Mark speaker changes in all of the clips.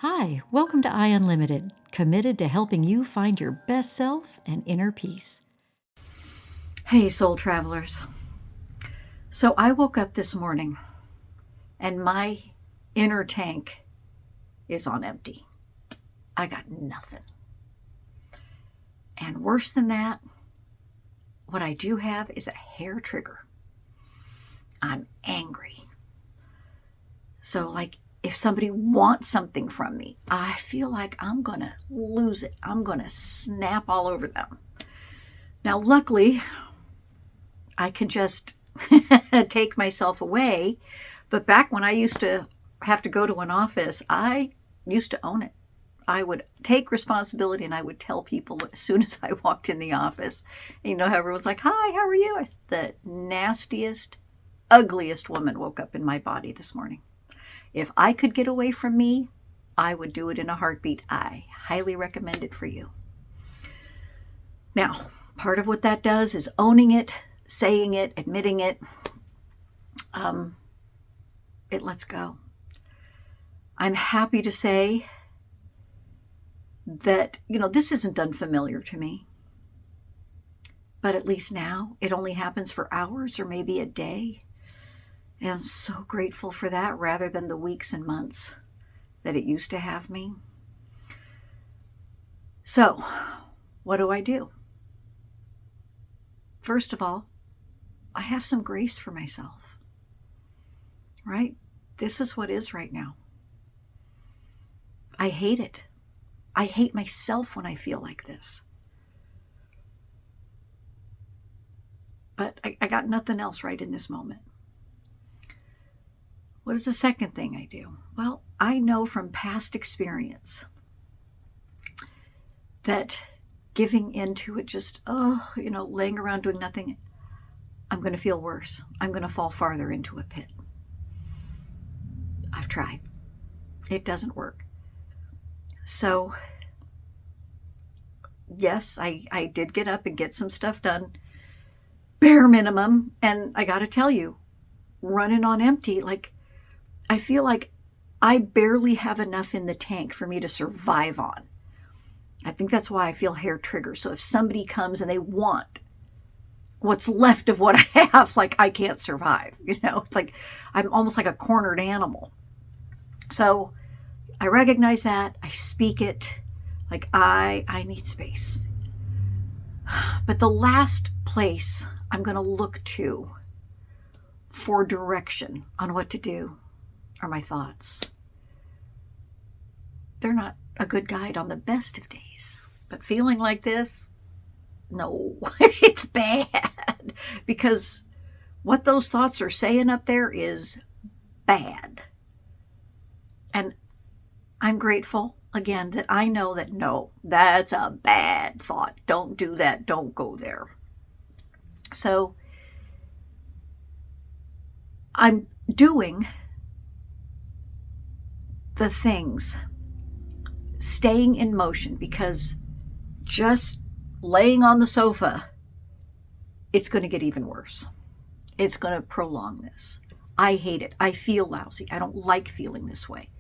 Speaker 1: Hi, welcome to I Unlimited, committed to helping you find your best self and inner peace.
Speaker 2: Hey, soul travelers. So I woke up this morning and my inner tank is on empty. I got nothing. And worse than that, what I do have is a hair trigger. I'm angry. So, if somebody wants something from me, I feel like I'm going to lose it. I'm going to snap all over them. Now, luckily, I can just take myself away. But back when I used to have to go to an office, I used to own it. I would take responsibility and I would tell people as soon as I walked in the office. And you know how everyone's like, "Hi, how are you?" The nastiest, ugliest woman woke up in my body this morning. If I could get away from me, I would do it in a heartbeat. I highly recommend it for you. Now, part of what that does is owning it, saying it, admitting it. It lets go. I'm happy to say that, this isn't unfamiliar to me. But at least now it only happens for hours or maybe a day. And I'm so grateful for that rather than the weeks and months that it used to have me. So, what do? First of all, I have some grace for myself, right? This is what is right now. I hate it. I hate myself when I feel like this. But I got nothing else right in this moment. What is the second thing I do? Well, I know from past experience that giving into it, just, laying around doing nothing, I'm going to feel worse. I'm going to fall farther into a pit. I've tried. It doesn't work. So, yes, I did get up and get some stuff done, bare minimum. And I got to tell you, running on empty, I feel like I barely have enough in the tank for me to survive on. I think that's why I feel hair triggers. So if somebody comes and they want what's left of what I have, I can't survive. It's like I'm almost like a cornered animal. So I recognize that. I speak it. I need space. But the last place I'm going to look to for direction on what to do are my thoughts. They're not a good guide on the best of days. But feeling like this, no, it's bad. Because what those thoughts are saying up there is bad. And I'm grateful, again, that I know that no, that's a bad thought. Don't do that. Don't go there. So I'm doing the things, staying in motion, because just laying on the sofa, it's going to get even worse. It's going to prolong this. I hate it. I feel lousy. I don't like feeling this way.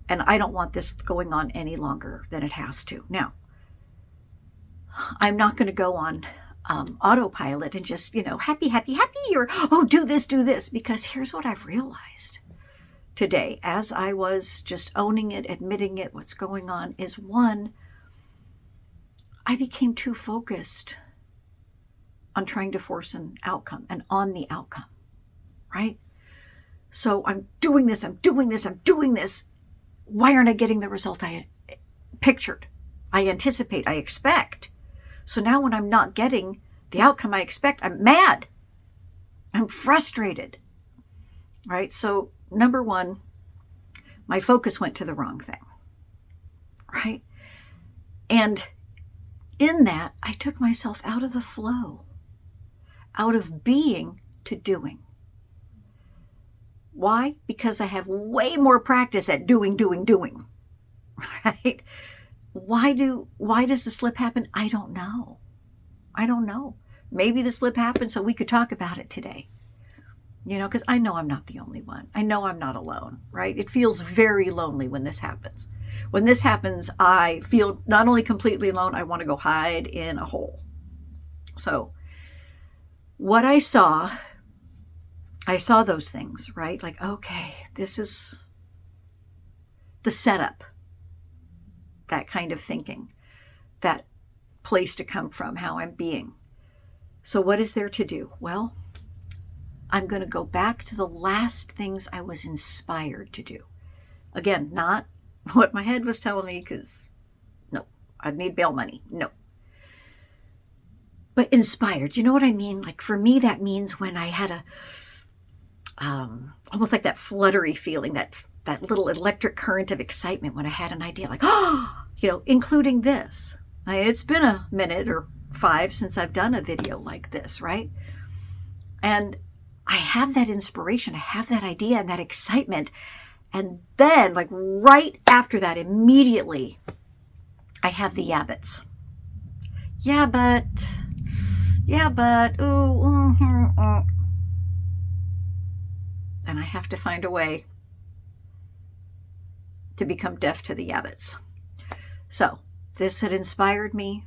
Speaker 2: And I don't want this going on any longer than it has to. Now, I'm not going to go on autopilot and just, happy, or, oh, do this, because here's what I've realized today, as I was just owning it, admitting it, what's going on, is one, I became too focused on trying to force an outcome and on the outcome, right? So I'm doing this. Why aren't I getting the result I pictured, I anticipate, I expect? So now when I'm not getting the outcome I expect, I'm mad. I'm frustrated, right? So number one, my focus went to the wrong thing, right? And in that, I took myself out of the flow, out of being to doing. Why? Because I have way more practice at doing, right? Why does the slip happen? I don't know. Maybe the slip happened so we could talk about it today. because I know I'm not the only one. I know I'm not alone, right? It feels very lonely when this happens. When this happens, I feel not only completely alone, I want to go hide in a hole. So, what I saw those things, right? Like, okay, this is the setup, that kind of thinking, that place to come from, how I'm being. So, what is there to do? Well, I'm going to go back to the last things I was inspired to do. Again, not what my head was telling me, because no, I'd need bail money. No. But inspired, you know what I mean? Like for me, that means when I had a, almost like that fluttery feeling, that little electric current of excitement when I had an idea, like, oh, including this. It's been a minute or 5 since I've done a video like this, right? And I have that inspiration, I have that idea and that excitement. And then, like right after that, immediately, I have the yabbits. Yeah, but, ooh, and I have to find a way to become deaf to the yabbits. So, this had inspired me.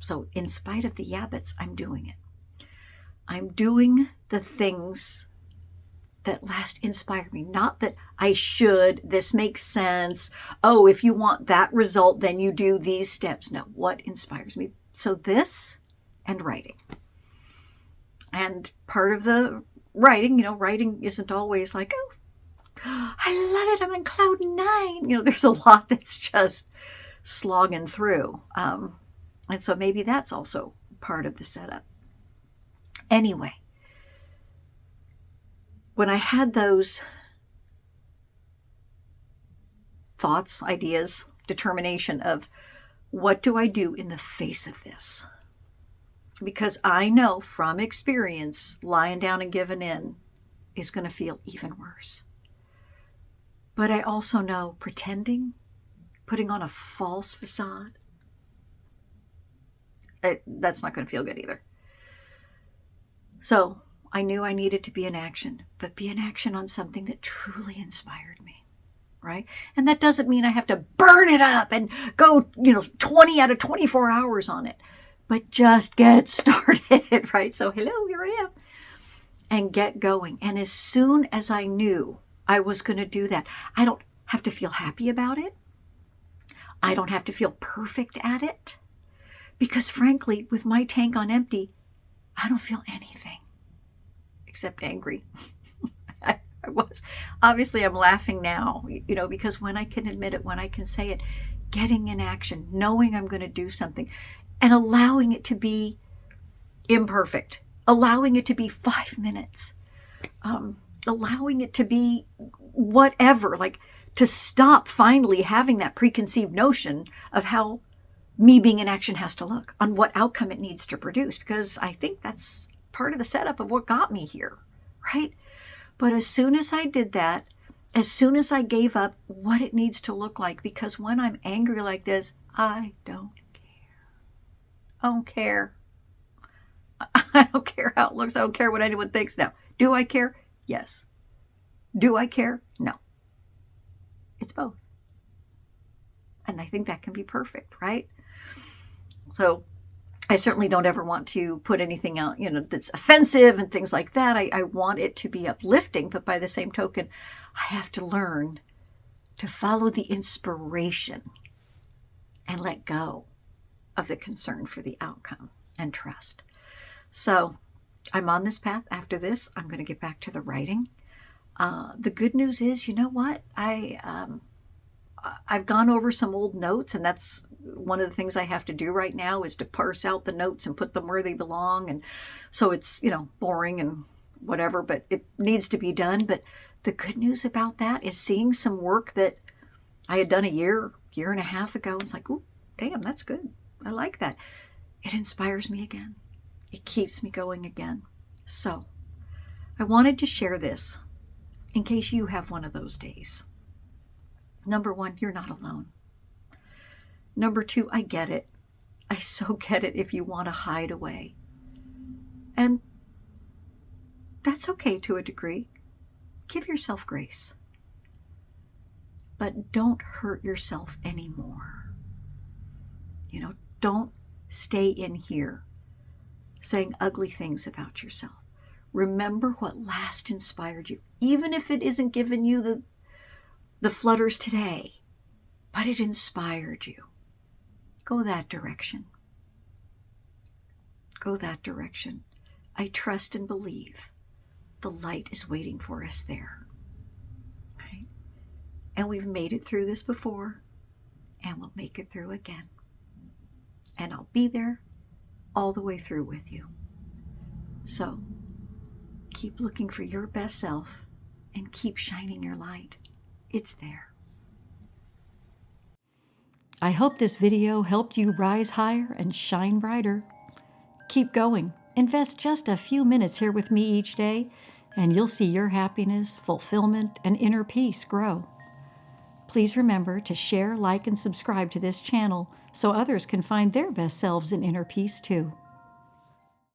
Speaker 2: So, in spite of the yabbits, I'm doing it. I'm doing the things that last inspired me. Not that I should, this makes sense. Oh, if you want that result, then you do these steps. No, what inspires me? So this and writing. And part of the writing, writing isn't always like, oh, I love it, I'm in cloud 9. There's a lot that's just slogging through. And so maybe that's also part of the setup. Anyway, when I had those thoughts, ideas, determination of what do I do in the face of this? Because I know from experience, lying down and giving in is going to feel even worse. But I also know pretending, putting on a false facade, that's not going to feel good either. So I knew I needed to be in action, but be in action on something that truly inspired me, right? And that doesn't mean I have to burn it up and go, 20 out of 24 hours on it, but just get started, right? So hello, here I am, and get going. And as soon as I knew I was going to do that, I don't have to feel happy about it. I don't have to feel perfect at it, because frankly, with my tank on empty, I don't feel anything except angry. I was. Obviously, I'm laughing now, because when I can admit it, when I can say it, getting in action, knowing I'm going to do something, and allowing it to be imperfect, allowing it to be 5 minutes, allowing it to be whatever, like to stop finally having that preconceived notion of how me being in action has to look, on what outcome it needs to produce, because I think that's part of the setup of what got me here, right? But as soon as I did that, as soon as I gave up what it needs to look like, because when I'm angry like this, I don't care. I don't care. I don't care how it looks. I don't care what anyone thinks. Now, do I care? Yes. Do I care? No. It's both. And I think that can be perfect, right? So I certainly don't ever want to put anything out, that's offensive and things like that. I want it to be uplifting, but by the same token, I have to learn to follow the inspiration and let go of the concern for the outcome and trust. So I'm on this path. After this, I'm going to get back to the writing. The good news is, you know what? I've gone over some old notes, and that's one of the things I have to do right now, is to parse out the notes and put them where they belong. And so it's, boring and whatever, but it needs to be done. But the good news about that is seeing some work that I had done a year and a half ago. It's like, ooh, damn, that's good. I like that. It inspires me again. It keeps me going again. So I wanted to share this in case you have one of those days. Number 1, you're not alone. Number 2, I get it. I so get it if you want to hide away. And That's okay to a degree. Give yourself grace. But don't hurt yourself anymore. Don't stay in here saying ugly things about yourself. Remember what last inspired you, even if it isn't giving you the flutters today, but it inspired you. Go that direction. Go that direction. I trust and believe the light is waiting for us there. Right? And we've made it through this before, and we'll make it through again. And I'll be there all the way through with you. So keep looking for your best self and keep shining your light. It's there.
Speaker 1: I hope this video helped you rise higher and shine brighter. Keep going. Invest just a few minutes here with me each day, and you'll see your happiness, fulfillment, and inner peace grow. Please remember to share, like, and subscribe to this channel so others can find their best selves in inner peace too.